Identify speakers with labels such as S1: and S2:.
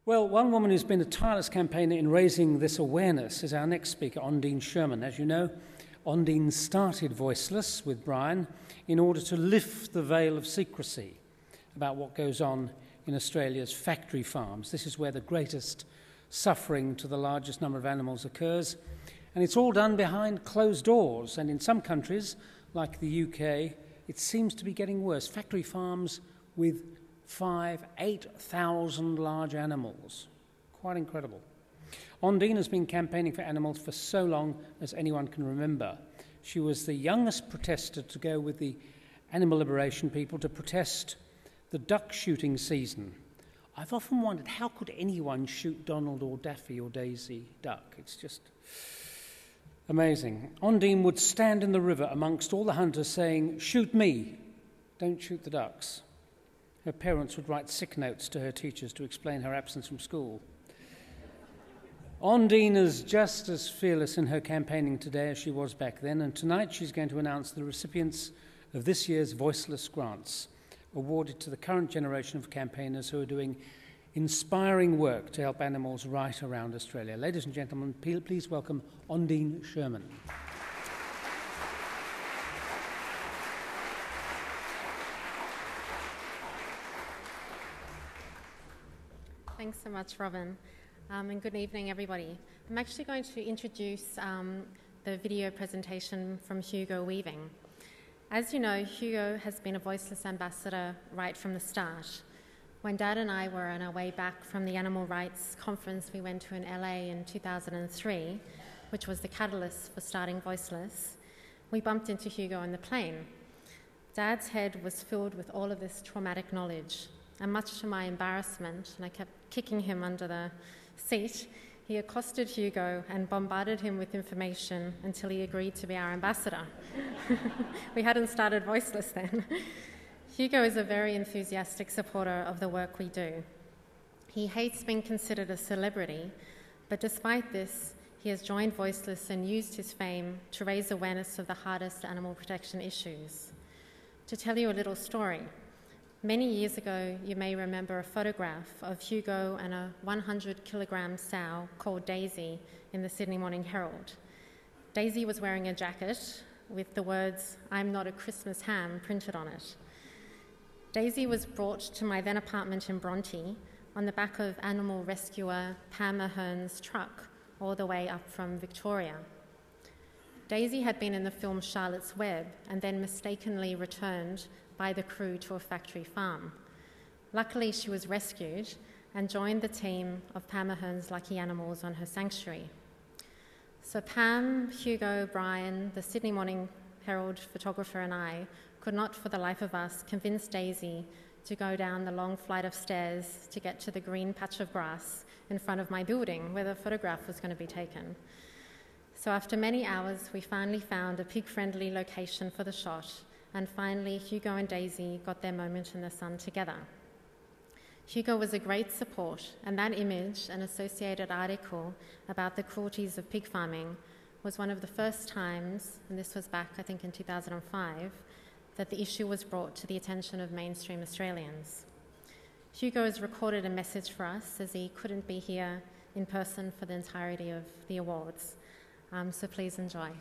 S1: Well, one woman who's been a tireless campaigner in raising this awareness is our next speaker, Ondine Sherman. As you know, Ondine started Voiceless with Brian in order to lift the veil of secrecy about what goes on in Australia's factory farms. This is where the greatest suffering to the largest number of animals occurs. And it's all done behind closed doors. And in some countries, like the UK, it seems to be getting worse. Factory farms with 8,000 large animals. Quite incredible. Ondine has been campaigning for animals for so long as anyone can remember. She was the youngest protester to go with the animal liberation people to protest the duck shooting season. I've often wondered, how could anyone shoot Donald or Daffy or Daisy Duck? It's just amazing. Ondine would stand in the river amongst all the hunters saying, "Shoot me, don't shoot the ducks." Her parents would write sick notes to her teachers to explain her absence from school. Ondine is just as fearless in her campaigning today as she was back then, and tonight she's going to announce the recipients of this year's Voiceless Grants, awarded to the current generation of campaigners who are doing inspiring work to help animals right around Australia. Ladies and gentlemen, please welcome Ondine Sherman.
S2: Thanks so much, Robyn, and good evening, everybody. I'm actually going to introduce the video presentation from Hugo Weaving. As you know, Hugo has been a Voiceless Ambassador right from the start. When Dad and I were on our way back from the animal rights conference we went to in LA in 2003, which was the catalyst for starting Voiceless, we bumped into Hugo on the plane. Dad's head was filled with all of this traumatic knowledge, and much to my embarrassment, and I kept kicking him under the seat, he accosted Hugo and bombarded him with information until he agreed to be our ambassador. We hadn't started Voiceless then. Hugo is a very enthusiastic supporter of the work we do. He hates being considered a celebrity, but despite this, he has joined Voiceless and used his fame to raise awareness of the hardest animal protection issues. To tell you a little story, many years ago, you may remember a photograph of Hugo and a 100-kilogram sow called Daisy in the Sydney Morning Herald. Daisy was wearing a jacket with the words, "I'm not a Christmas ham," printed on it. Daisy was brought to my then apartment in Bronte on the back of animal rescuer Pam Ahern's truck all the way up from Victoria. Daisy had been in the film Charlotte's Web and then mistakenly returned by the crew to a factory farm. Luckily, she was rescued and joined the team of Pam Ahern's lucky animals on her sanctuary. So Pam, Hugo, Brian, the Sydney Morning Herald photographer and I could not for the life of us convince Daisy to go down the long flight of stairs to get to the green patch of grass in front of my building where the photograph was going to be taken. So after many hours, we finally found a pig-friendly location for the shot, and finally, Hugo and Daisy got their moment in the sun together. Hugo was a great support, and that image and associated article about the cruelties of pig farming was one of the first times, and this was back, I think, in 2005, that the issue was brought to the attention of mainstream Australians. Hugo has recorded a message for us as he couldn't be here in person for the entirety of the awards, so please enjoy.